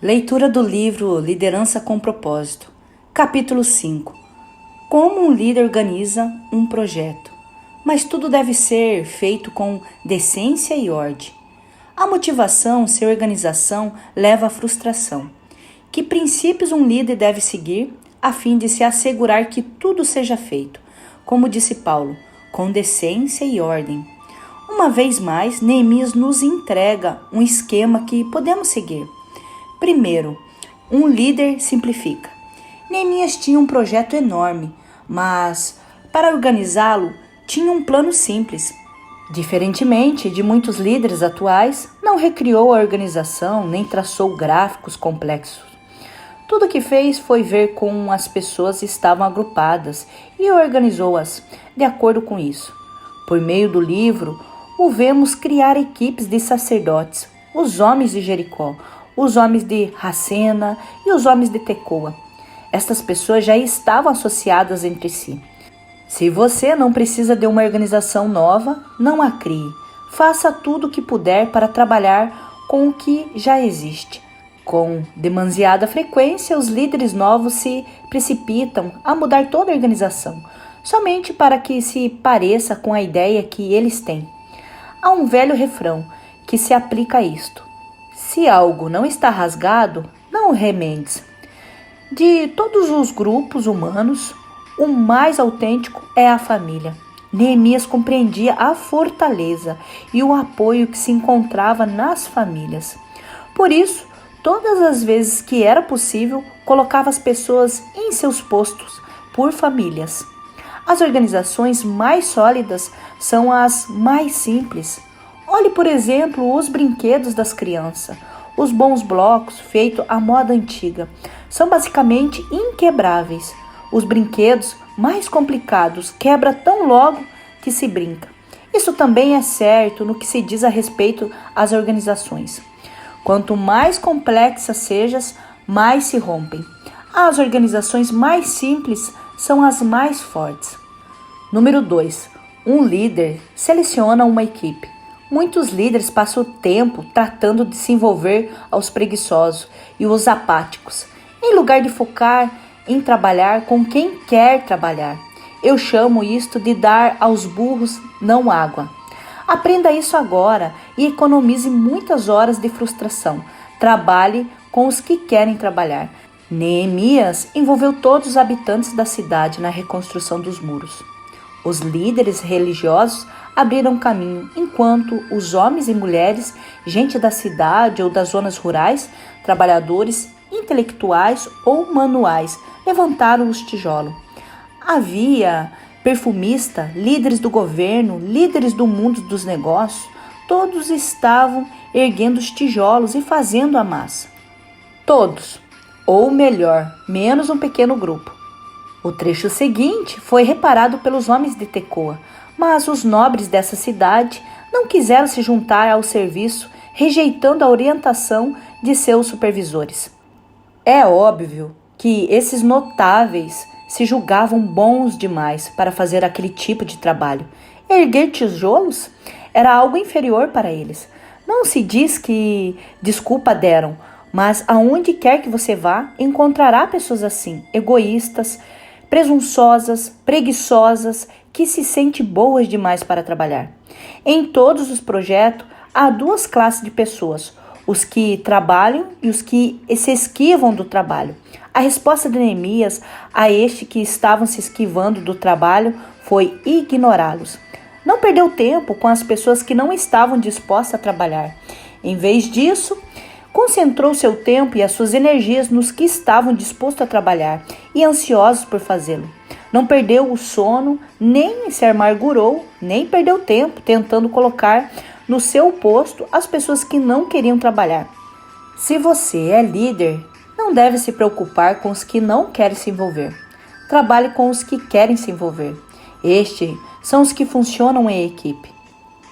Leitura do livro Liderança com Propósito, capítulo 5. Como um líder organiza um projeto, mas tudo deve ser feito com decência e ordem. A motivação sem organização leva à frustração. Que princípios um líder deve seguir a fim de se assegurar que tudo seja feito, como disse Paulo, com decência e ordem? Uma vez mais, Neemias nos entrega um esquema que podemos seguir. Primeiro, um líder simplifica. Neemias tinha um projeto enorme, mas para organizá-lo tinha um plano simples. Diferentemente de muitos líderes atuais, não recriou a organização nem traçou gráficos complexos. Tudo o que fez foi ver como as pessoas estavam agrupadas e organizou-as de acordo com isso. Por meio do livro, o vemos criar equipes de sacerdotes, os homens de Jericó, os homens de Racena e os homens de Tecoa. Estas pessoas já estavam associadas entre si. Se você não precisa de uma organização nova, não a crie. Faça tudo o que puder para trabalhar com o que já existe. Com demasiada frequência, os líderes novos se precipitam a mudar toda a organização, somente para que se pareça com a ideia que eles têm. Há um velho refrão que se aplica a isto: se algo não está rasgado, não o remendes. De todos os grupos humanos, o mais autêntico é a família. Neemias compreendia a fortaleza e o apoio que se encontrava nas famílias. Por isso, todas as vezes que era possível, colocava as pessoas em seus postos por famílias. As organizações mais sólidas são as mais simples. Olhe, por exemplo, os brinquedos das crianças. Os bons blocos, feitos à moda antiga, são basicamente inquebráveis. Os brinquedos mais complicados quebram tão logo que se brinca. Isso também é certo no que se diz a respeito às organizações. Quanto mais complexas sejas, mais se rompem. As organizações mais simples são as mais fortes. Número 2. Um líder seleciona uma equipe. Muitos líderes passam o tempo tratando de se envolver aos preguiçosos e os apáticos, em lugar de focar em trabalhar com quem quer trabalhar. Eu chamo isto de dar aos burros não água. Aprenda isso agora e economize muitas horas de frustração. Trabalhe com os que querem trabalhar. Neemias envolveu todos os habitantes da cidade na reconstrução dos muros. Os líderes religiosos abriram caminho, enquanto os homens e mulheres, gente da cidade ou das zonas rurais, trabalhadores intelectuais ou manuais, levantaram os tijolos. Havia perfumista, líderes do governo, líderes do mundo dos negócios, todos estavam erguendo os tijolos e fazendo a massa. Todos, ou melhor, menos um pequeno grupo. O trecho seguinte foi reparado pelos homens de Tecoa, mas os nobres dessa cidade não quiseram se juntar ao serviço, rejeitando a orientação de seus supervisores. É óbvio que esses notáveis se julgavam bons demais para fazer aquele tipo de trabalho. Erguer tijolos era algo inferior para eles. Não se diz que desculpa deram, mas aonde quer que você vá, encontrará pessoas assim, egoístas, presunçosas, preguiçosas, que se sentem boas demais para trabalhar. Em todos os projetos, há duas classes de pessoas: os que trabalham e os que se esquivam do trabalho. A resposta de Neemias a este que estavam se esquivando do trabalho foi ignorá-los. Não perdeu tempo com as pessoas que não estavam dispostas a trabalhar. Em vez disso, concentrou seu tempo e as suas energias nos que estavam dispostos a trabalhar e ansiosos por fazê-lo. Não perdeu o sono, nem se amargurou, nem perdeu tempo tentando colocar no seu posto as pessoas que não queriam trabalhar. Se você é líder, não deve se preocupar com os que não querem se envolver. Trabalhe com os que querem se envolver. Estes são os que funcionam em equipe.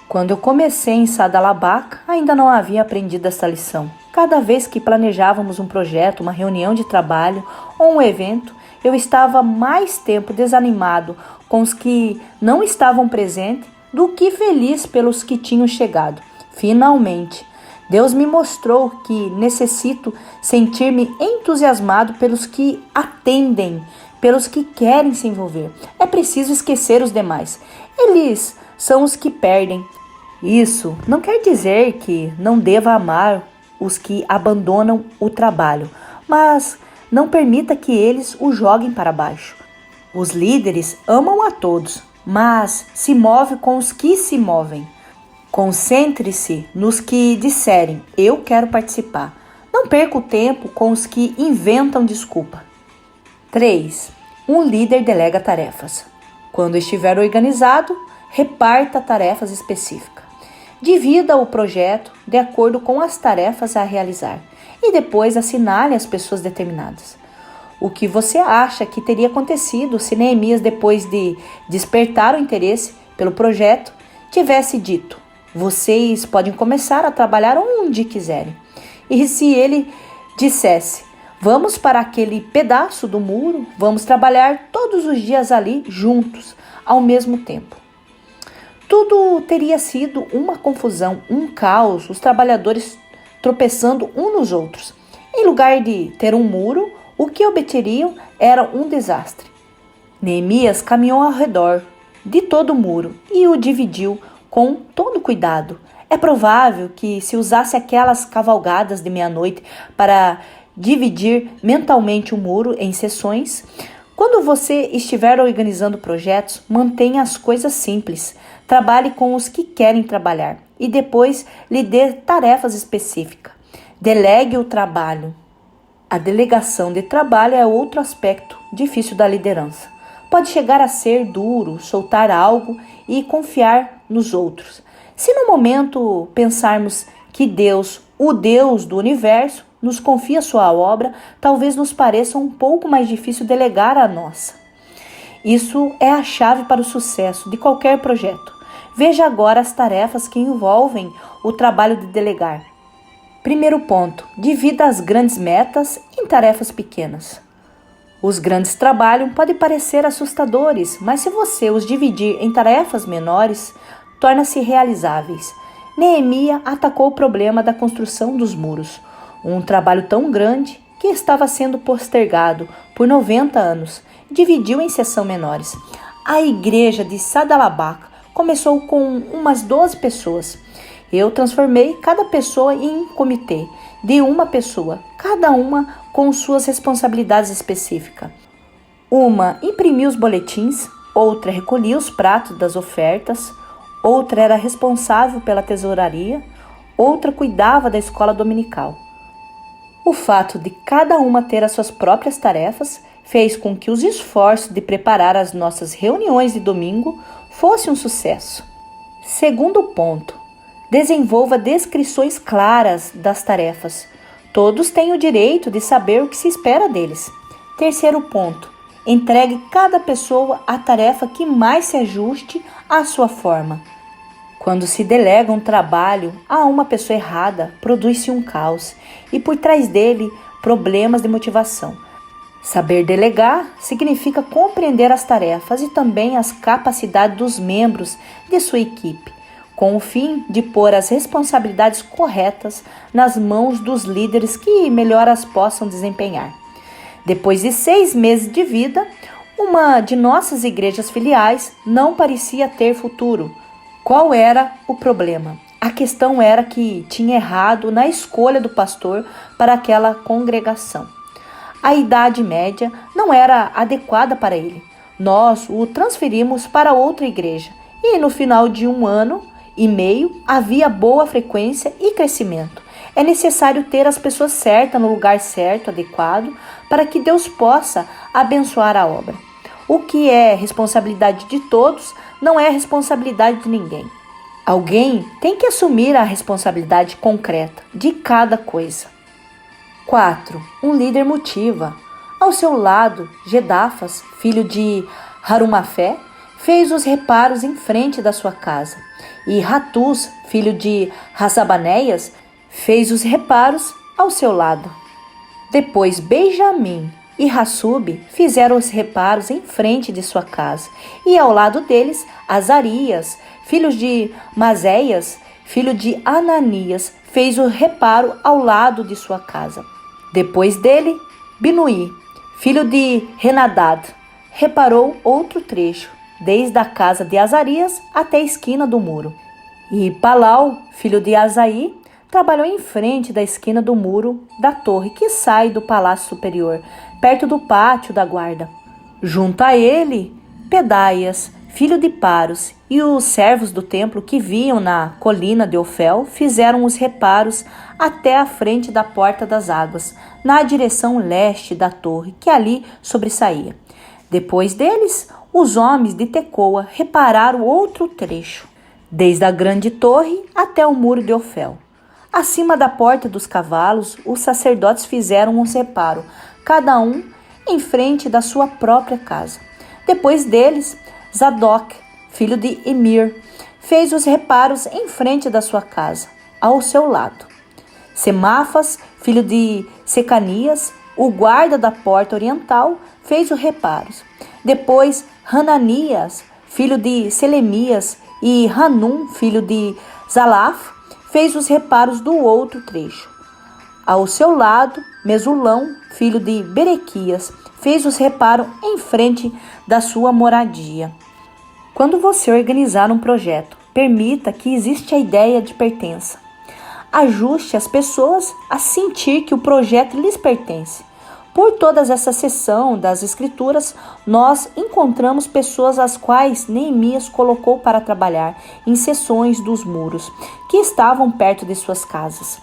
Quando eu comecei em Sadalabaca, ainda não havia aprendido essa lição. Cada vez que planejávamos um projeto, uma reunião de trabalho ou um evento, eu estava mais tempo desanimado com os que não estavam presentes do que feliz pelos que tinham chegado. Finalmente, Deus me mostrou que necessito sentir-me entusiasmado pelos que atendem, pelos que querem se envolver. É preciso esquecer os demais. Eles são os que perdem. Isso não quer dizer que não deva amar os que abandonam o trabalho, mas não permita que eles o joguem para baixo. Os líderes amam a todos, mas se move com os que se movem. Concentre-se nos que disserem, eu quero participar. Não perca o tempo com os que inventam desculpa. 3. Um líder delega tarefas. Quando estiver organizado, reparta tarefas específicas. Divida o projeto de acordo com as tarefas a realizar e depois assinale as pessoas determinadas. O que você acha que teria acontecido se Neemias, depois de despertar o interesse pelo projeto, tivesse dito: vocês podem começar a trabalhar onde quiserem? E se ele dissesse: vamos para aquele pedaço do muro, vamos trabalhar todos os dias ali juntos, ao mesmo tempo? Tudo teria sido uma confusão, um caos, os trabalhadores tropeçando uns nos outros. Em lugar de ter um muro, o que obteriam era um desastre. Neemias caminhou ao redor de todo o muro e o dividiu com todo cuidado. É provável que se usasse aquelas cavalgadas de meia-noite para dividir mentalmente o muro em seções. Quando você estiver organizando projetos, mantenha as coisas simples. Trabalhe com os que querem trabalhar e depois lhe dê tarefas específicas. Delegue o trabalho. A delegação de trabalho é outro aspecto difícil da liderança. Pode chegar a ser duro, soltar algo e confiar nos outros. Se no momento pensarmos que Deus, o Deus do universo, nos confia sua obra, talvez nos pareça um pouco mais difícil delegar a nossa. Isso é a chave para o sucesso de qualquer projeto. Veja agora as tarefas que envolvem o trabalho de delegar. Primeiro ponto, divida as grandes metas em tarefas pequenas. Os grandes trabalhos podem parecer assustadores, mas se você os dividir em tarefas menores, torna-se realizáveis. Neemias atacou o problema da construção dos muros, um trabalho tão grande que estava sendo postergado por 90 anos. Dividiu em seções menores. A igreja de Sadalabaca começou com umas 12 pessoas. Eu transformei cada pessoa em comitê de uma pessoa, cada uma com suas responsabilidades específicas. Uma imprimia os boletins, outra recolhia os pratos das ofertas, outra era responsável pela tesouraria, outra cuidava da escola dominical. O fato de cada uma ter as suas próprias tarefas fez com que os esforços de preparar as nossas reuniões de domingo fossem um sucesso. Segundo ponto, desenvolva descrições claras das tarefas. Todos têm o direito de saber o que se espera deles. Terceiro ponto, entregue cada pessoa a tarefa que mais se ajuste à sua forma. Quando se delega um trabalho a uma pessoa errada, produz-se um caos e por trás dele problemas de motivação. Saber delegar significa compreender as tarefas e também as capacidades dos membros de sua equipe, com o fim de pôr as responsabilidades corretas nas mãos dos líderes que melhor as possam desempenhar. Depois de 6 meses de vida, uma de nossas igrejas filiais não parecia ter futuro. Qual era o problema? A questão era que tinha errado na escolha do pastor para aquela congregação. A idade média não era adequada para ele. Nós o transferimos para outra igreja e no final de 1 ano e meio havia boa frequência e crescimento. É necessário ter as pessoas certas no lugar certo, adequado, para que Deus possa abençoar a obra. O que é responsabilidade de todos não é responsabilidade de ninguém. Alguém tem que assumir a responsabilidade concreta de cada coisa. 4. Um líder motiva. Ao seu lado, Gedafas, filho de Harumafé, fez os reparos em frente da sua casa. E Ratus, filho de Razabanéias, fez os reparos ao seu lado. Depois Benjamim e Hassub fizeram os reparos em frente de sua casa. E ao lado deles, Azarias, filho de Mazéias, filho de Ananias, fez o reparo ao lado de sua casa. Depois dele, Binuí, filho de Henadad, reparou outro trecho, desde a casa de Azarias até a esquina do muro. E Palau, filho de Azaí, trabalhou em frente da esquina do muro da torre que sai do palácio superior, perto do pátio da guarda. Junto a ele, Pedaias, filho de Paros, e os servos do templo que viam na colina de Ofel fizeram os reparos até a frente da Porta das Águas, na direção leste da torre que ali sobressaía. Depois deles, os homens de Tecoa repararam outro trecho, desde a grande torre até o muro de Ofel. Acima da Porta dos Cavalos, os sacerdotes fizeram um reparo, cada um em frente da sua própria casa. Depois deles, Zadok, filho de Emir, fez os reparos em frente da sua casa, ao seu lado. Semafas, filho de Secanias, o guarda da porta oriental, fez os reparos. Depois, Hananias, filho de Selemias, e Hanum, filho de Zalaf, fez os reparos do outro trecho. Ao seu lado, Mesulão, filho de Berequias, fez os reparos em frente da sua moradia. Quando você organizar um projeto, permita que exista a ideia de pertença. Ajuste as pessoas a sentir que o projeto lhes pertence. Por toda essa seção das Escrituras, nós encontramos pessoas as quais Neemias colocou para trabalhar em seções dos muros que estavam perto de suas casas.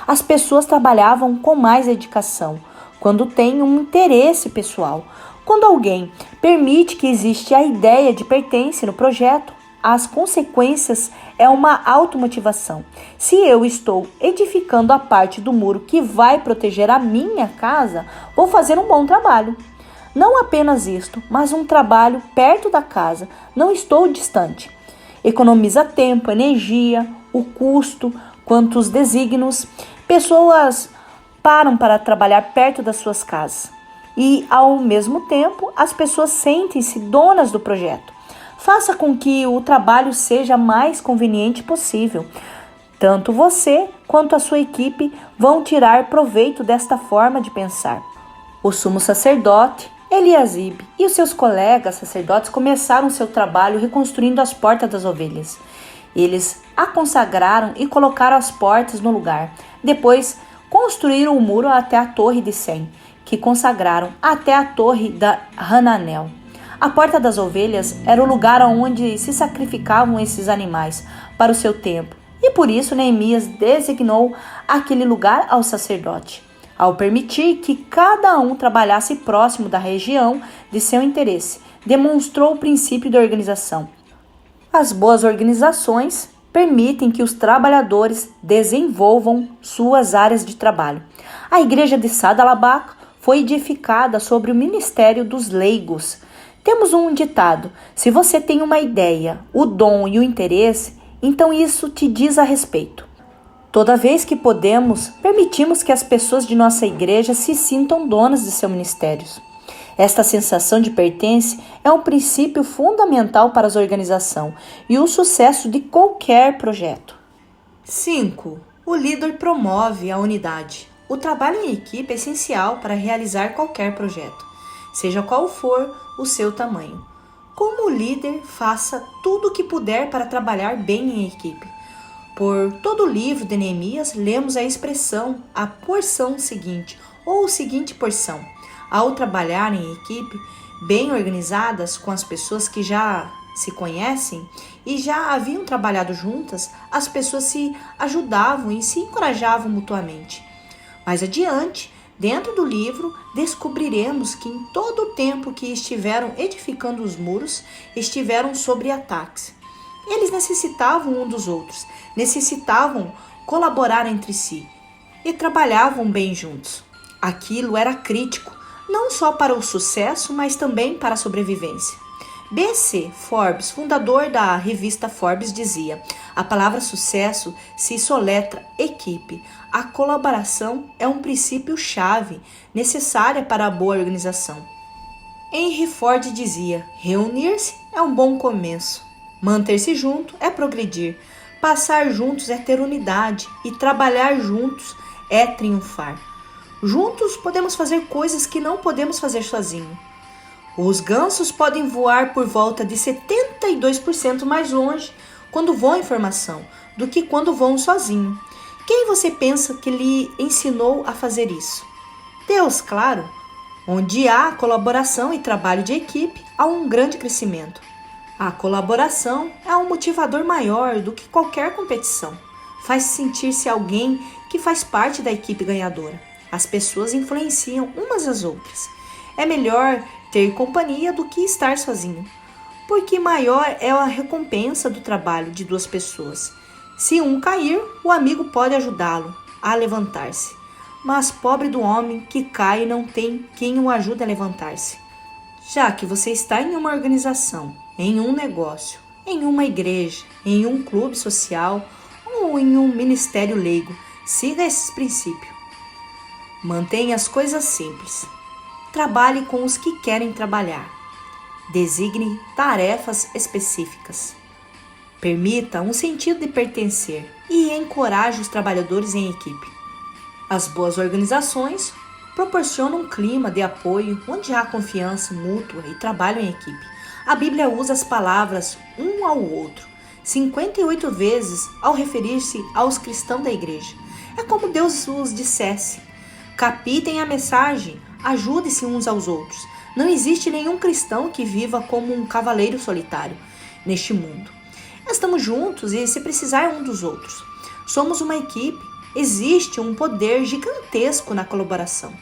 As pessoas trabalhavam com mais dedicação, quando tem um interesse pessoal. Quando alguém permite que exista a ideia de pertence no projeto, as consequências é uma automotivação. Se eu estou edificando a parte do muro que vai proteger a minha casa, vou fazer um bom trabalho. Não apenas isto, mas um trabalho perto da casa. Não estou distante. Economiza tempo, energia, o custo, quanto os desígnios. Pessoas param para trabalhar perto das suas casas. E, ao mesmo tempo, as pessoas sentem-se donas do projeto. Faça com que o trabalho seja mais conveniente possível. Tanto você quanto a sua equipe vão tirar proveito desta forma de pensar. O sumo sacerdote, Eliasibe, e os seus colegas sacerdotes começaram seu trabalho reconstruindo as portas das ovelhas. Eles a consagraram e colocaram as portas no lugar. Depois, construíram o muro até a torre de Sem, que consagraram até a torre da Hananel. A porta das ovelhas era o lugar onde se sacrificavam esses animais para o seu templo, e por isso Neemias designou aquele lugar ao sacerdote, ao permitir que cada um trabalhasse próximo da região de seu interesse. Demonstrou o princípio de organização. As boas organizações permitem que os trabalhadores desenvolvam suas áreas de trabalho. A igreja de Sadalabac foi edificada sobre o ministério dos leigos. Temos um ditado: se você tem uma ideia, o dom e o interesse, então isso te diz a respeito. Toda vez que podemos, permitimos que as pessoas de nossa igreja se sintam donas de seus ministérios. Esta sensação de pertence é um princípio fundamental para a organização e o sucesso de qualquer projeto. 5. O líder promove a unidade. O trabalho em equipe é essencial para realizar qualquer projeto, seja qual for o seu tamanho. Como líder, faça tudo o que puder para trabalhar bem em equipe. Por todo o livro de Neemias, lemos a expressão, a porção seguinte, ou seguinte porção. Ao trabalhar em equipe, bem organizadas, com as pessoas que já se conhecem e já haviam trabalhado juntas, as pessoas se ajudavam e se encorajavam mutuamente. Mais adiante, dentro do livro, descobriremos que em todo o tempo que estiveram edificando os muros, estiveram sob ataques. Eles necessitavam um dos outros, necessitavam colaborar entre si e trabalhavam bem juntos. Aquilo era crítico, não só para o sucesso, mas também para a sobrevivência. B.C. Forbes, fundador da revista Forbes, dizia: a palavra sucesso se soletra equipe. A colaboração é um princípio-chave necessária para a boa organização. Henry Ford dizia: reunir-se é um bom começo. Manter-se junto é progredir. Passar juntos é ter unidade e trabalhar juntos é triunfar. Juntos podemos fazer coisas que não podemos fazer sozinho. Os gansos podem voar por volta de 72% mais longe quando voam em formação do que quando voam sozinho. Quem você pensa que lhe ensinou a fazer isso? Deus, claro. Onde há colaboração e trabalho de equipe, há um grande crescimento. A colaboração é um motivador maior do que qualquer competição. Faz sentir-se alguém que faz parte da equipe ganhadora. As pessoas influenciam umas às outras. É melhor ter companhia do que estar sozinho, porque maior é a recompensa do trabalho de duas pessoas. Se um cair, o amigo pode ajudá-lo a levantar-se. Mas pobre do homem que cai e não tem quem o ajude a levantar-se. Já que você está em uma organização, em um negócio, em uma igreja, em um clube social ou em um ministério leigo, siga esses princípios. Mantenha as coisas simples. Trabalhe com os que querem trabalhar. Designe tarefas específicas. Permita um sentido de pertencer e encoraje os trabalhadores em equipe. As boas organizações proporcionam um clima de apoio onde há confiança mútua e trabalho em equipe. A Bíblia usa as palavras um ao outro 58 vezes ao referir-se aos cristãos da igreja. É como Deus os dissesse: captem a mensagem, ajude-se uns aos outros. Não existe nenhum cristão que viva como um cavaleiro solitário neste mundo. Estamos juntos e, se precisar, um dos outros. Somos uma equipe. Existe um poder gigantesco na colaboração.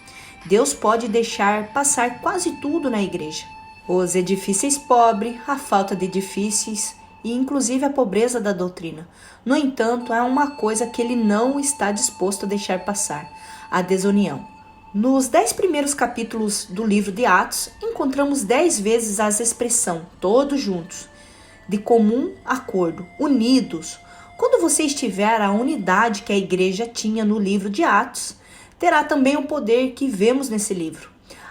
Deus pode deixar passar quase tudo na igreja. Os edifícios pobres, a falta de edifícios e inclusive a pobreza da doutrina. No entanto, há uma coisa que ele não está disposto a deixar passar: a desunião. Nos 10 primeiros capítulos do livro de Atos, encontramos 10 vezes a expressão todos juntos, de comum acordo, unidos. Quando você estiver a unidade que a igreja tinha no livro de Atos, terá também o poder que vemos nesse livro.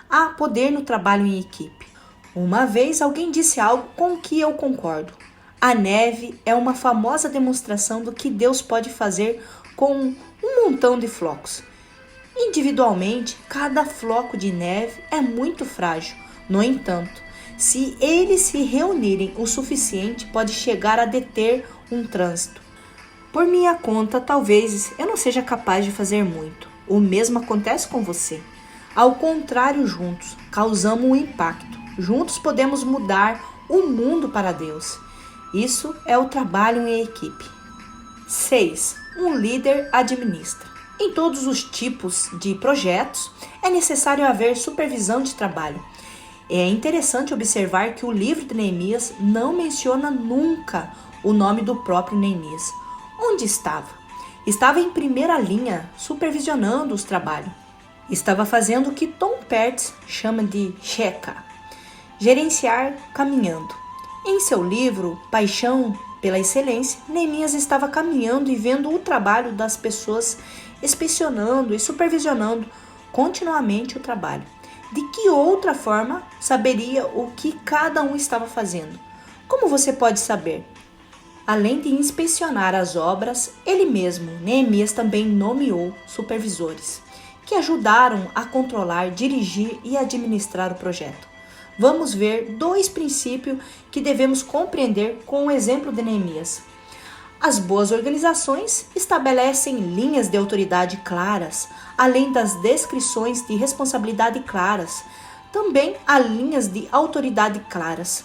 Há poder no trabalho em equipe. Uma vez alguém disse algo com o que eu concordo. A neve é uma famosa demonstração do que Deus pode fazer com um montão de flocos. Individualmente, cada floco de neve é muito frágil. No entanto, se eles se reunirem o suficiente, pode chegar a deter um trânsito. Por minha conta, talvez eu não seja capaz de fazer muito. O mesmo acontece com você. Ao contrário, juntos causamos um impacto. Juntos podemos mudar o mundo para Deus. Isso é o trabalho em equipe. 6. Um líder administra. Em todos os tipos de projetos, é necessário haver supervisão de trabalho. É interessante observar que o livro de Neemias não menciona nunca o nome do próprio Neemias. Onde estava? Estava em primeira linha, supervisionando os trabalhos. Estava fazendo o que Tom Pertz chama de checa, gerenciar caminhando. Em seu livro, Paixão pela Excelência, Neemias estava caminhando e vendo o trabalho das pessoas, inspecionando e supervisionando continuamente o trabalho. De que outra forma saberia o que cada um estava fazendo? Como você pode saber? Além de inspecionar as obras, ele mesmo, Neemias, também nomeou supervisores, que ajudaram a controlar, dirigir e administrar o projeto. Vamos ver 2 princípios que devemos compreender com o exemplo de Neemias. As boas organizações estabelecem linhas de autoridade claras, além das descrições de responsabilidade claras. Também há linhas de autoridade claras.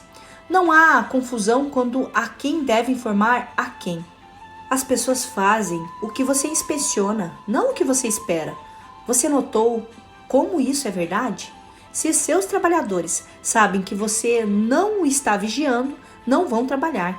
Não há confusão quando a quem deve informar a quem. As pessoas fazem o que você inspeciona, não o que você espera. Você notou como isso é verdade? Se seus trabalhadores sabem que você não o está vigiando, não vão trabalhar.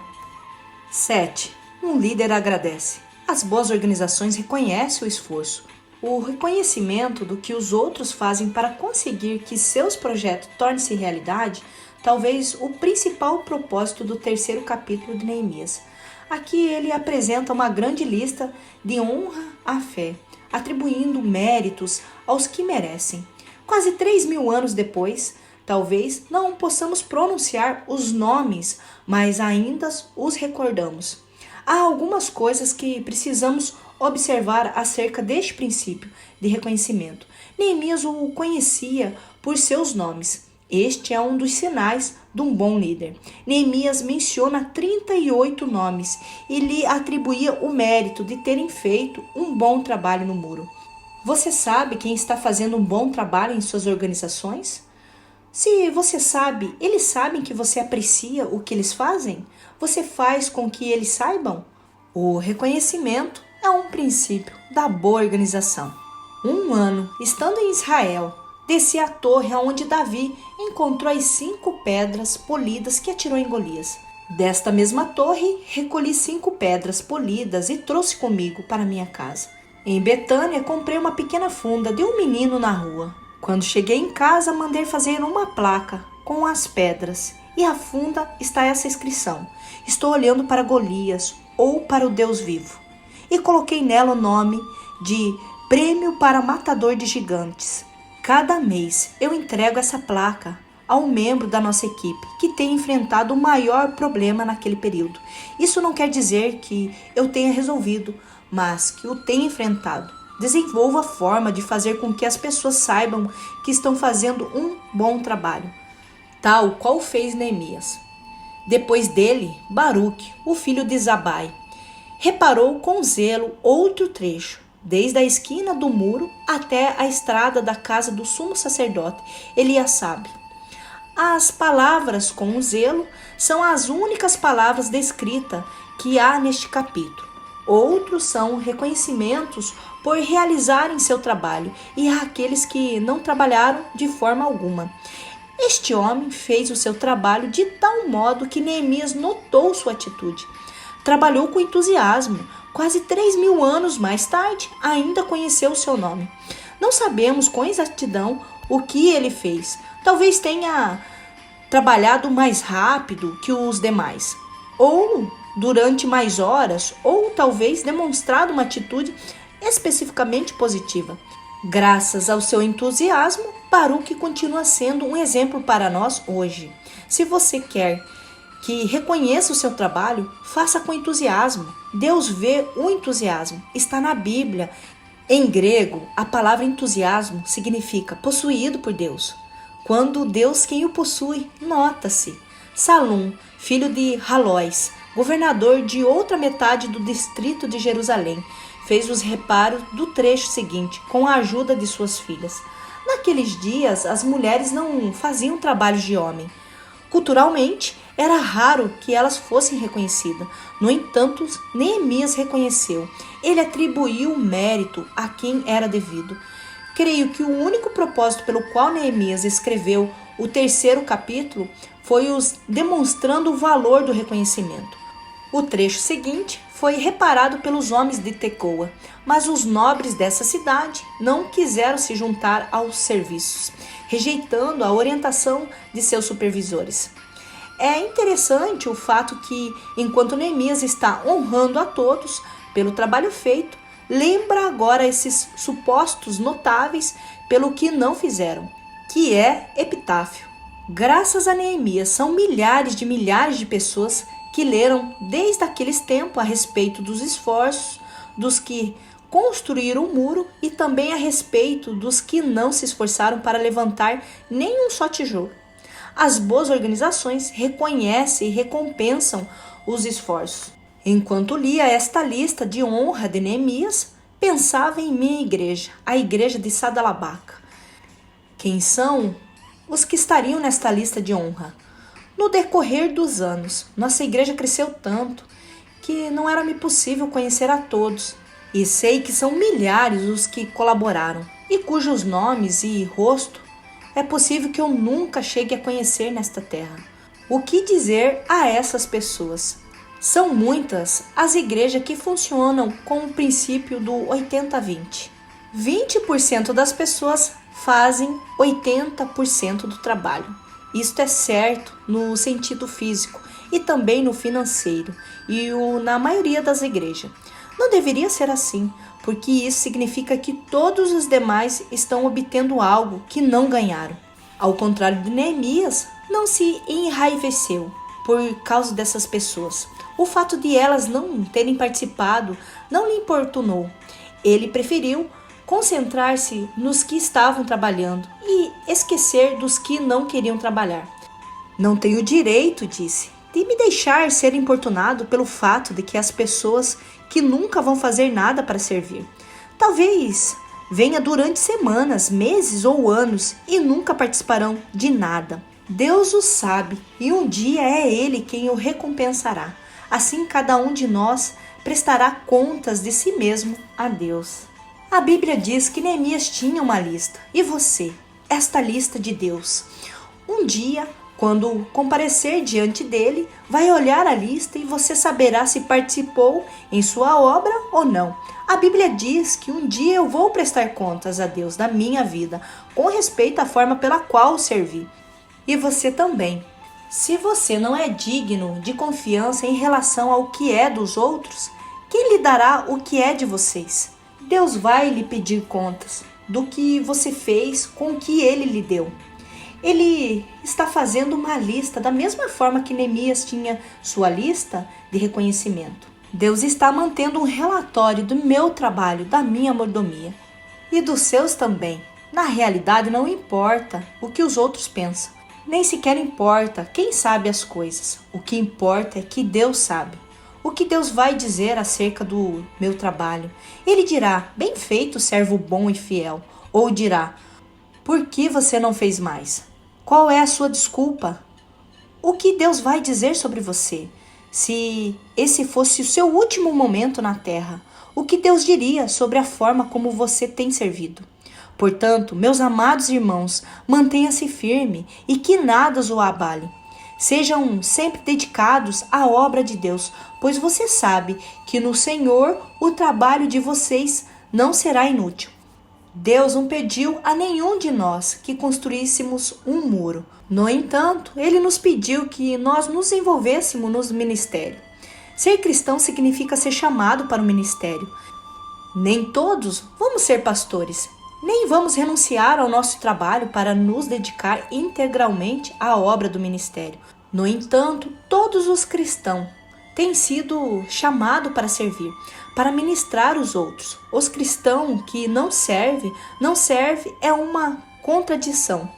7. Um líder agradece. As boas organizações reconhecem o esforço, o reconhecimento do que os outros fazem para conseguir que seus projetos tornem-se realidade, talvez o principal propósito do 3º capítulo de Neemias. Aqui ele apresenta uma grande lista de honra à fé, atribuindo méritos aos que merecem. Quase 3.000 anos depois, talvez não possamos pronunciar os nomes, mas ainda os recordamos. Há algumas coisas que precisamos observar acerca deste princípio de reconhecimento. Neemias o conhecia por seus nomes. Este é um dos sinais de um bom líder. Neemias menciona 38 nomes e lhe atribuía o mérito de terem feito um bom trabalho no muro. Você sabe quem está fazendo um bom trabalho em suas organizações? Se você sabe, eles sabem que você aprecia o que eles fazem? Você faz com que eles saibam? O reconhecimento é um princípio da boa organização. Um ano, estando em Israel, desci à torre onde Davi encontrou as 5 pedras polidas que atirou em Golias. Desta mesma torre, recolhi 5 pedras polidas e trouxe comigo para minha casa. Em Betânia, comprei uma pequena funda de um menino na rua. Quando cheguei em casa, mandei fazer uma placa com as pedras. E a funda está essa inscrição: estou olhando para Golias, ou para o Deus vivo. E coloquei nela o nome de Prêmio para Matador de Gigantes. Cada mês eu entrego essa placa a um membro da nossa equipe que tem enfrentado o maior problema naquele período. Isso não quer dizer que eu tenha resolvido, mas que o tenha enfrentado. Desenvolva a forma de fazer com que as pessoas saibam que estão fazendo um bom trabalho, tal qual fez Neemias. Depois dele, Baruque, o filho de Zabai, reparou com zelo outro trecho, desde a esquina do muro até a estrada da casa do sumo sacerdote Eliasabe. As palavras com zelo são as únicas palavras descritas que há neste capítulo. Outros são reconhecimentos por realizarem seu trabalho e há aqueles que não trabalharam de forma alguma. Este homem fez o seu trabalho de tal modo que Neemias notou sua atitude. Trabalhou com entusiasmo. Quase 3.000 anos mais tarde, ainda conheceu o seu nome. Não sabemos com exatidão o que ele fez. Talvez tenha trabalhado mais rápido que os demais, ou durante mais horas, ou talvez demonstrado uma atitude especificamente positiva. Graças ao seu entusiasmo, Baruque continua sendo um exemplo para nós hoje. Se você quer que reconheça o seu trabalho, faça com entusiasmo. Deus vê o entusiasmo. Está na Bíblia. Em grego, a palavra entusiasmo significa possuído por Deus. Quando Deus quem o possui, nota-se. Salum, filho de Halóis, governador de outra metade do distrito de Jerusalém, fez os reparos do trecho seguinte com a ajuda de suas filhas. Naqueles dias, as mulheres não faziam trabalhos de homem. Culturalmente, era raro que elas fossem reconhecidas. No entanto, Neemias reconheceu. Ele atribuiu o mérito a quem era devido. Creio que o único propósito pelo qual Neemias escreveu o 3º capítulo foi os demonstrando o valor do reconhecimento. O trecho seguinte foi reparado pelos homens de Tecoa, mas os nobres dessa cidade não quiseram se juntar aos serviços, rejeitando a orientação de seus supervisores. É interessante o fato que, enquanto Neemias está honrando a todos pelo trabalho feito, lembra agora esses supostos notáveis pelo que não fizeram, que é epitáfio. Graças a Neemias, são milhares de pessoas que leram desde aqueles tempos a respeito dos esforços dos que construíram o muro e também a respeito dos que não se esforçaram para levantar nem um só tijolo. As boas organizações reconhecem e recompensam os esforços. Enquanto lia esta lista de honra de Neemias, pensava em minha igreja, a igreja de Sadalabaca. Quem são os que estariam nesta lista de honra? No decorrer dos anos, nossa igreja cresceu tanto que não era-me possível conhecer a todos. E sei que são milhares os que colaboraram e cujos nomes e rosto é possível que eu nunca chegue a conhecer nesta terra. O que dizer a essas pessoas? São muitas as igrejas que funcionam com o princípio do 80-20. 20% das pessoas fazem 80% do trabalho. Isto é certo no sentido físico e também no financeiro e na maioria das igrejas. Não deveria ser assim, porque isso significa que todos os demais estão obtendo algo que não ganharam. Ao contrário de Neemias, não se enraiveceu. por causa dessas pessoas. O fato de elas não terem participado não lhe importunou. Ele preferiu concentrar-se nos que estavam trabalhando e esquecer dos que não queriam trabalhar. Não tenho direito, disse, de me deixar ser importunado pelo fato de que as pessoas que nunca vão fazer nada para servir. Talvez venha durante semanas, meses ou anos e nunca participarão de nada. Deus o sabe e um dia é Ele quem o recompensará. Assim cada um de nós prestará contas de si mesmo a Deus. A Bíblia diz que Neemias tinha uma lista. E você? Esta lista de Deus. Um dia, quando comparecer diante dele, vai olhar a lista e você saberá se participou em sua obra ou não. A Bíblia diz que um dia eu vou prestar contas a Deus da minha vida, com respeito à forma pela qual o servi. E você também. Se você não é digno de confiança em relação ao que é dos outros, quem lhe dará o que é de vocês? Deus vai lhe pedir contas do que você fez com o que Ele lhe deu. Ele está fazendo uma lista da mesma forma que Neemias tinha sua lista de reconhecimento. Deus está mantendo um relatório do meu trabalho, da minha mordomia e dos seus também. Na realidade, não importa o que os outros pensam, nem sequer importa quem sabe as coisas. O que importa é que Deus sabe. O que Deus vai dizer acerca do meu trabalho? Ele dirá, bem feito, servo bom e fiel. Ou dirá, por que você não fez mais? Qual é a sua desculpa? O que Deus vai dizer sobre você? Se esse fosse o seu último momento na terra, o que Deus diria sobre a forma como você tem servido? Portanto, meus amados irmãos, mantenha-se firme e que nada o abale. Sejam sempre dedicados à obra de Deus, pois você sabe que no Senhor o trabalho de vocês não será inútil. Deus não pediu a nenhum de nós que construíssemos um muro. No entanto, Ele nos pediu que nós nos envolvêssemos no ministério. Ser cristão significa ser chamado para o ministério. Nem todos vamos ser pastores, nem vamos renunciar ao nosso trabalho para nos dedicar integralmente à obra do ministério. No entanto, todos os cristãos têm sido chamados para servir, para ministrar os outros. Os cristãos que não serve é uma contradição.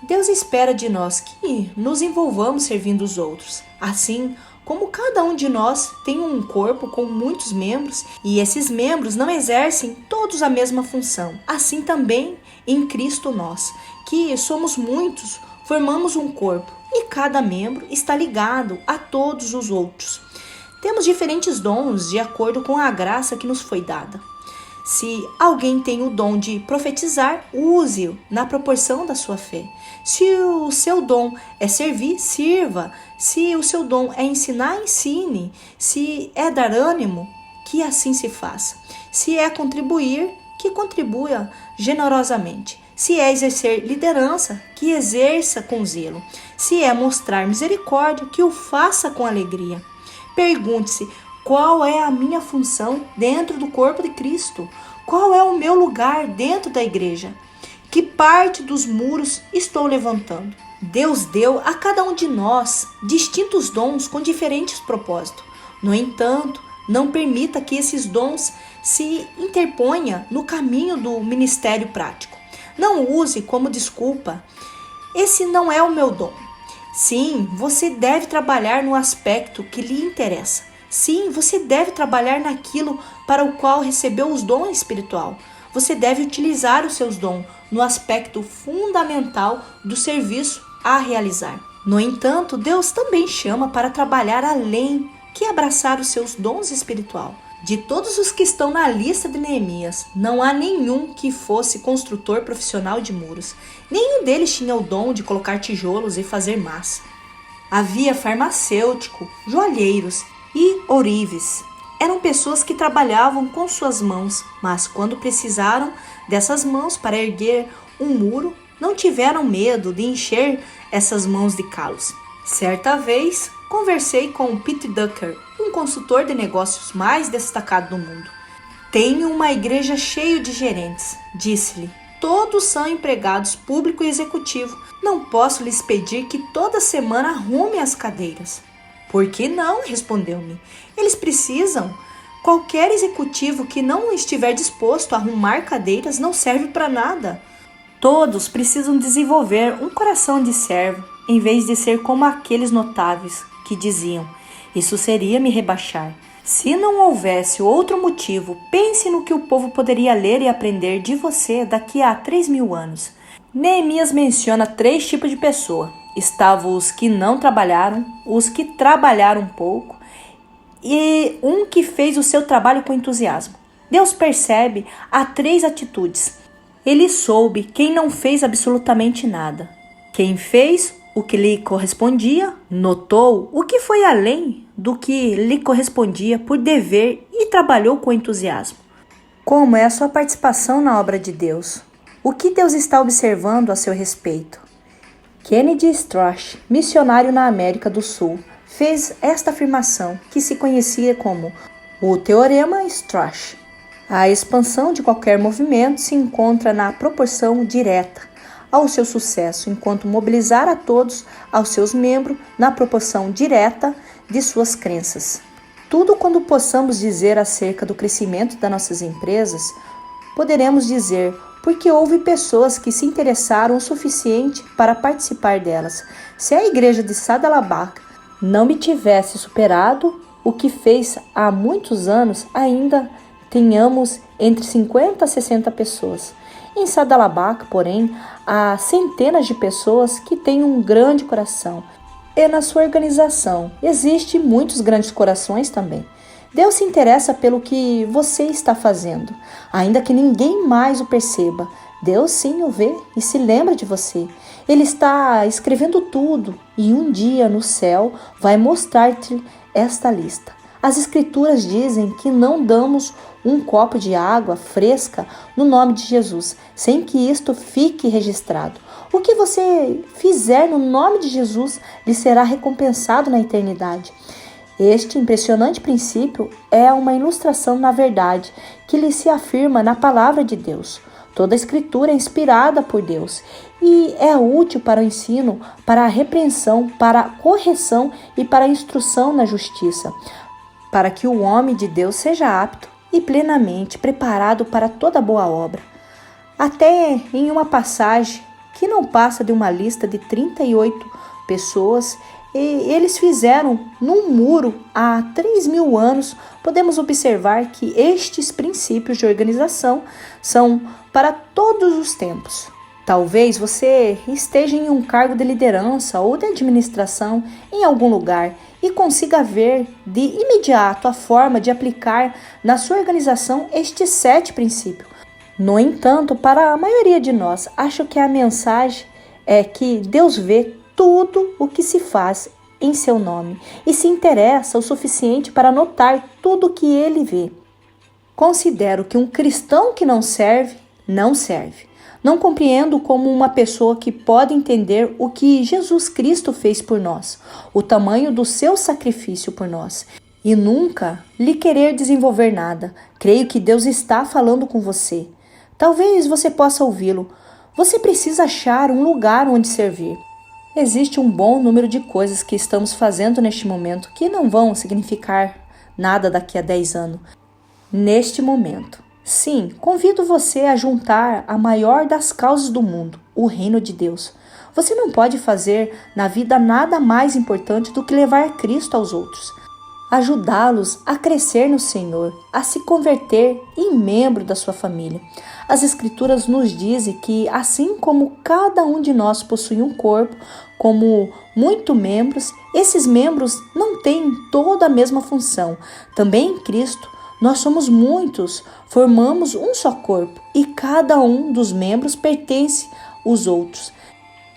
Deus espera de nós que nos envolvamos servindo os outros. Assim como cada um de nós tem um corpo com muitos membros e esses membros não exercem todos a mesma função. Assim também em Cristo nós, que somos muitos, formamos um corpo e cada membro está ligado a todos os outros. Temos diferentes dons de acordo com a graça que nos foi dada. Se alguém tem o dom de profetizar, use-o na proporção da sua fé. Se o seu dom é servir, sirva. Se o seu dom é ensinar, ensine. Se é dar ânimo, que assim se faça. Se é contribuir, que contribua generosamente. Se é exercer liderança, que exerça com zelo. Se é mostrar misericórdia, que o faça com alegria. Pergunte-se, qual é a minha função dentro do corpo de Cristo? Qual é o meu lugar dentro da igreja? Que parte dos muros estou levantando? Deus deu a cada um de nós distintos dons com diferentes propósitos. No entanto, não permita que esses dons se interponham no caminho do ministério prático. Não use como desculpa, esse não é o meu dom. Sim, você deve trabalhar no aspecto que lhe interessa. Sim, você deve trabalhar naquilo para o qual recebeu os dons espiritual. Você deve utilizar os seus dons no aspecto fundamental do serviço a realizar. No entanto, Deus também chama para trabalhar além que abraçar os seus dons espiritual. De todos os que estão na lista de Neemias, não há nenhum que fosse construtor profissional de muros. Nenhum deles tinha o dom de colocar tijolos e fazer massa. Havia farmacêutico, joalheiros e ourives. Eram pessoas que trabalhavam com suas mãos, mas quando precisaram dessas mãos para erguer um muro, não tiveram medo de encher essas mãos de calos. Certa vez, conversei com Pete Ducker, um consultor de negócios mais destacado do mundo. Tenho uma igreja cheia de gerentes, disse-lhe. Todos são empregados público e executivo. Não posso lhes pedir que toda semana arrume as cadeiras. Por que não? Respondeu-me. Eles precisam. Qualquer executivo que não estiver disposto a arrumar cadeiras não serve para nada. Todos precisam desenvolver um coração de servo, em vez de ser como aqueles notáveis que diziam: isso seria me rebaixar. Se não houvesse outro motivo, pense no que o povo poderia ler e aprender de você daqui a 3.000 anos. Neemias menciona 3 tipos de pessoa. Estavam os que não trabalharam, os que trabalharam pouco e um que fez o seu trabalho com entusiasmo. Deus percebe há 3 atitudes. Ele soube quem não fez absolutamente nada. Quem fez o que lhe correspondia, notou o que foi além do que lhe correspondia por dever e trabalhou com entusiasmo. Como é a sua participação na obra de Deus? O que Deus está observando a seu respeito? Kennedy Strauch, missionário na América do Sul, fez esta afirmação que se conhecia como o Teorema Strauch. A expansão de qualquer movimento se encontra na proporção direta ao seu sucesso, enquanto mobilizar a todos aos seus membros na proporção direta de suas crenças. Tudo quando possamos dizer acerca do crescimento das nossas empresas, poderemos dizer porque houve pessoas que se interessaram o suficiente para participar delas. Se a igreja de Saddleback não me tivesse superado o que fez há muitos anos, ainda tenhamos entre 50 a 60 pessoas. Em Saddleback, porém, há centenas de pessoas que têm um grande coração. E na sua organização existem muitos grandes corações também. Deus se interessa pelo que você está fazendo, ainda que ninguém mais o perceba. Deus sim o vê e se lembra de você. Ele está escrevendo tudo e um dia no céu vai mostrar-te esta lista. As escrituras dizem que não damos um copo de água fresca no nome de Jesus, sem que isto fique registrado. O que você fizer no nome de Jesus lhe será recompensado na eternidade. Este impressionante princípio é uma ilustração na verdade que lhe se afirma na palavra de Deus. Toda a escritura é inspirada por Deus e é útil para o ensino, para a repreensão, para a correção e para a instrução na justiça, para que o homem de Deus seja apto e plenamente preparado para toda boa obra. Até em uma passagem que não passa de uma lista de 38 pessoas, e eles fizeram num muro há 3.000 anos, podemos observar que estes princípios de organização são para todos os tempos. Talvez você esteja em um cargo de liderança ou de administração em algum lugar e consiga ver de imediato a forma de aplicar na sua organização estes 7 princípios. No entanto, para a maioria de nós, acho que a mensagem é que Deus vê tudo o que se faz em seu nome e se interessa o suficiente para notar tudo o que ele vê. Considero que um cristão que não serve, não serve. Não compreendo como uma pessoa que pode entender o que Jesus Cristo fez por nós, o tamanho do seu sacrifício por nós, e nunca lhe querer desenvolver nada. Creio que Deus está falando com você. Talvez você possa ouvi-lo. Você precisa achar um lugar onde servir. Existe um bom número de coisas que estamos fazendo neste momento que não vão significar nada daqui a 10 anos. Neste momento. Sim, convido você a juntar a maior das causas do mundo, o reino de Deus. Você não pode fazer na vida nada mais importante do que levar Cristo aos outros. Ajudá-los a crescer no Senhor, a se converter em membro da sua família. As Escrituras nos dizem que, assim como cada um de nós possui um corpo, como muitos membros, esses membros não têm toda a mesma função. Também em Cristo, nós somos muitos, formamos um só corpo e cada um dos membros pertence aos outros.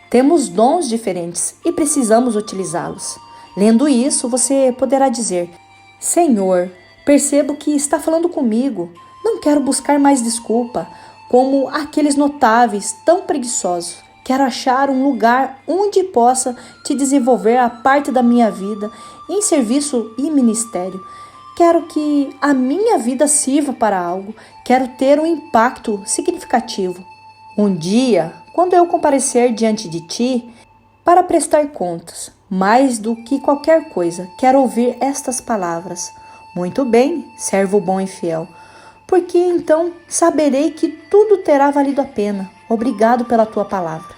Temos dons diferentes e precisamos utilizá-los. Lendo isso, você poderá dizer: Senhor, percebo que está falando comigo. Não quero buscar mais desculpa, como aqueles notáveis tão preguiçosos. Quero achar um lugar onde possa te desenvolver a parte da minha vida em serviço e ministério. Quero que a minha vida sirva para algo. Quero ter um impacto significativo. Um dia, quando eu comparecer diante de ti para prestar contas, Mais do que qualquer coisa, quero ouvir estas palavras. Muito bem, servo bom e fiel, porque então saberei que tudo terá valido a pena. Obrigado pela tua palavra.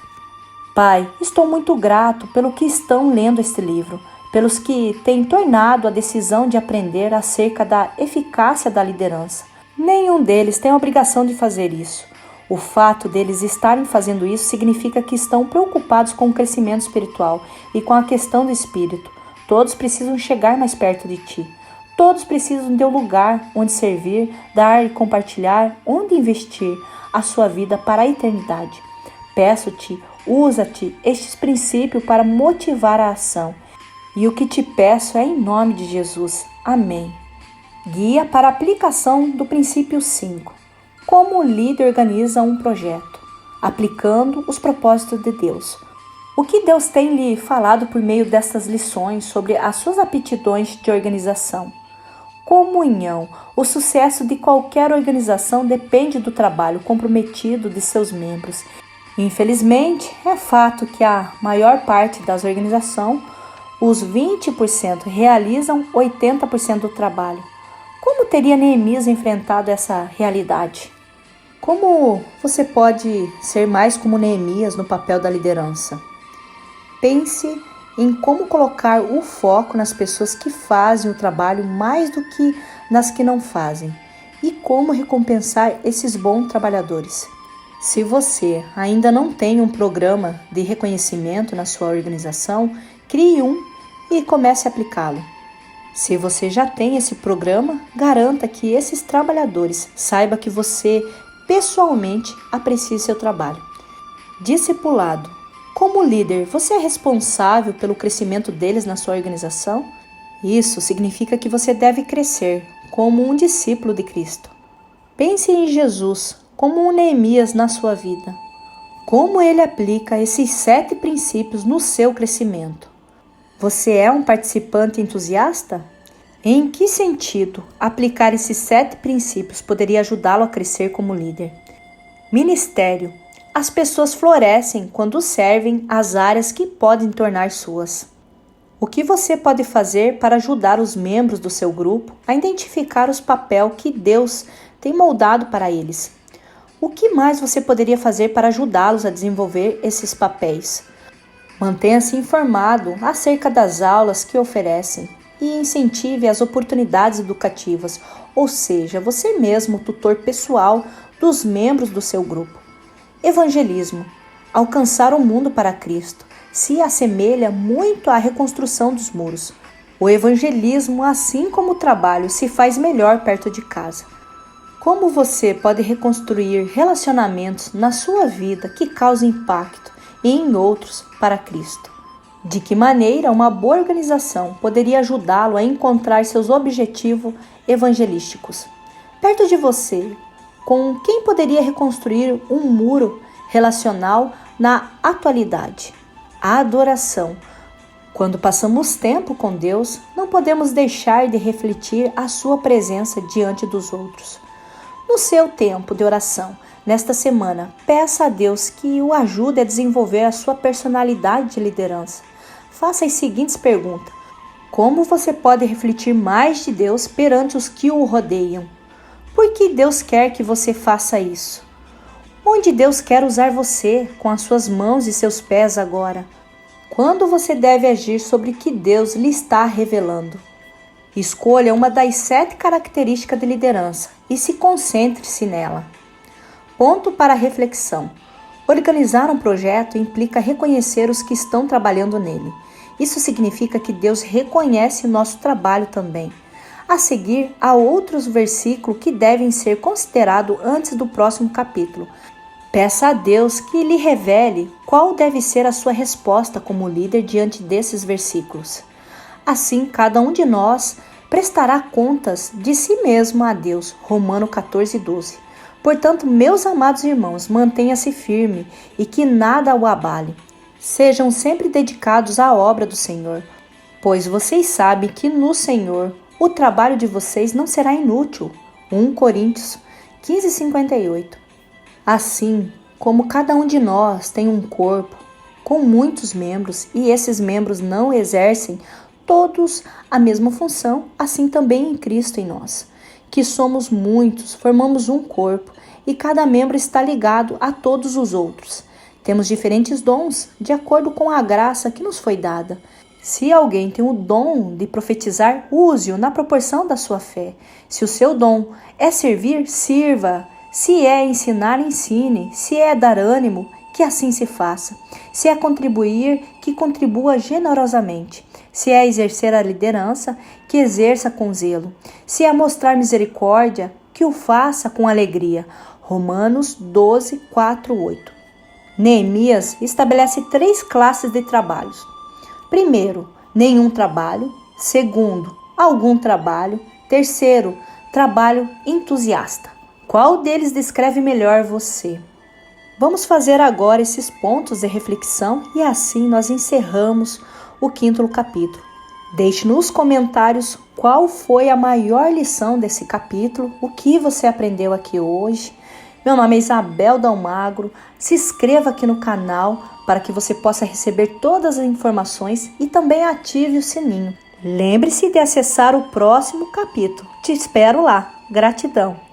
Pai, estou muito grato pelo que estão lendo este livro, pelos que têm tornado a decisão de aprender acerca da eficácia da liderança. Nenhum deles tem a obrigação de fazer isso. O fato deles estarem fazendo isso significa que estão preocupados com o crescimento espiritual e com a questão do espírito. Todos precisam chegar mais perto de ti. Todos precisam de um lugar onde servir, dar e compartilhar, onde investir a sua vida para a eternidade. Peço-te, usa-te estes princípios para motivar a ação. E o que te peço é em nome de Jesus. Amém. Guia para a aplicação do princípio 5. Como o líder organiza um projeto, aplicando os propósitos de Deus. O que Deus tem lhe falado por meio destas lições sobre as suas aptidões de organização? Comunhão. O sucesso de qualquer organização depende do trabalho comprometido de seus membros. Infelizmente, é fato que a maior parte das organizações, os 20%, realizam 80% do trabalho. Como teria Neemias enfrentado essa realidade? Como você pode ser mais como Neemias no papel da liderança? Pense em como colocar o foco nas pessoas que fazem o trabalho mais do que nas que não fazem e como recompensar esses bons trabalhadores. Se você ainda não tem um programa de reconhecimento na sua organização, crie um e comece a aplicá-lo. Se você já tem esse programa, garanta que esses trabalhadores saibam que você pessoalmente aprecia seu trabalho. Discipulado. Como líder, você é responsável pelo crescimento deles na sua organização? Isso significa que você deve crescer como um discípulo de Cristo. Pense em Jesus como um Neemias na sua vida. Como ele aplica esses 7 princípios no seu crescimento? Você é um participante entusiasta? Em que sentido aplicar esses 7 princípios poderia ajudá-lo a crescer como líder? Ministério. As pessoas florescem quando servem as áreas que podem tornar suas. O que você pode fazer para ajudar os membros do seu grupo a identificar os papéis que Deus tem moldado para eles? O que mais você poderia fazer para ajudá-los a desenvolver esses papéis? Mantenha-se informado acerca das aulas que oferecem e incentive as oportunidades educativas, ou seja, você mesmo o tutor pessoal dos membros do seu grupo. Evangelismo. Alcançar o mundo para Cristo se assemelha muito à reconstrução dos muros. O evangelismo, assim como o trabalho, se faz melhor perto de casa. Como você pode reconstruir relacionamentos na sua vida que causem impacto e em outros para Cristo? De que maneira uma boa organização poderia ajudá-lo a encontrar seus objetivos evangelísticos? Perto de você, com quem poderia reconstruir um muro relacional na atualidade? A adoração. Quando passamos tempo com Deus, não podemos deixar de refletir a sua presença diante dos outros. No seu tempo de oração, nesta semana, peça a Deus que o ajude a desenvolver a sua personalidade de liderança. Faça as seguintes perguntas. Como você pode refletir mais de Deus perante os que o rodeiam? Por que Deus quer que você faça isso? Onde Deus quer usar você com as suas mãos e seus pés agora? Quando você deve agir sobre o que Deus lhe está revelando? Escolha uma das 7 características de liderança e se concentre-se nela. Ponto para reflexão. Organizar um projeto implica reconhecer os que estão trabalhando nele. Isso significa que Deus reconhece o nosso trabalho também. A seguir, há outros versículos que devem ser considerados antes do próximo capítulo. Peça a Deus que lhe revele qual deve ser a sua resposta como líder diante desses versículos. Assim, cada um de nós prestará contas de si mesmo a Deus. Romanos 14:12. Portanto, meus amados irmãos, mantenha-se firme e que nada o abale. Sejam sempre dedicados à obra do Senhor, pois vocês sabem que no Senhor o trabalho de vocês não será inútil. 1 Coríntios 15:58. Assim como cada um de nós tem um corpo, com muitos membros e esses membros não exercem todos a mesma função, assim também em Cristo em nós, que somos muitos, formamos um corpo e cada membro está ligado a todos os outros. Temos diferentes dons de acordo com a graça que nos foi dada. Se alguém tem o dom de profetizar, use-o na proporção da sua fé. Se o seu dom é servir, sirva. Se é ensinar, ensine. Se é dar ânimo, que assim se faça. Se é contribuir, que contribua generosamente. Se é exercer a liderança, que exerça com zelo. Se é mostrar misericórdia, que o faça com alegria. Romanos 12, 4, 8. Neemias estabelece 3 classes de trabalhos. Primeiro, nenhum trabalho. Segundo, algum trabalho. Terceiro, trabalho entusiasta. Qual deles descreve melhor você? Vamos fazer agora esses pontos de reflexão e assim nós encerramos o 5º capítulo. Deixe nos comentários qual foi a maior lição desse capítulo, o que você aprendeu aqui hoje. Meu nome é Isabel Dalmagro, se inscreva aqui no canal para que você possa receber todas as informações e também ative o sininho. Lembre-se de acessar o próximo capítulo. Te espero lá. Gratidão!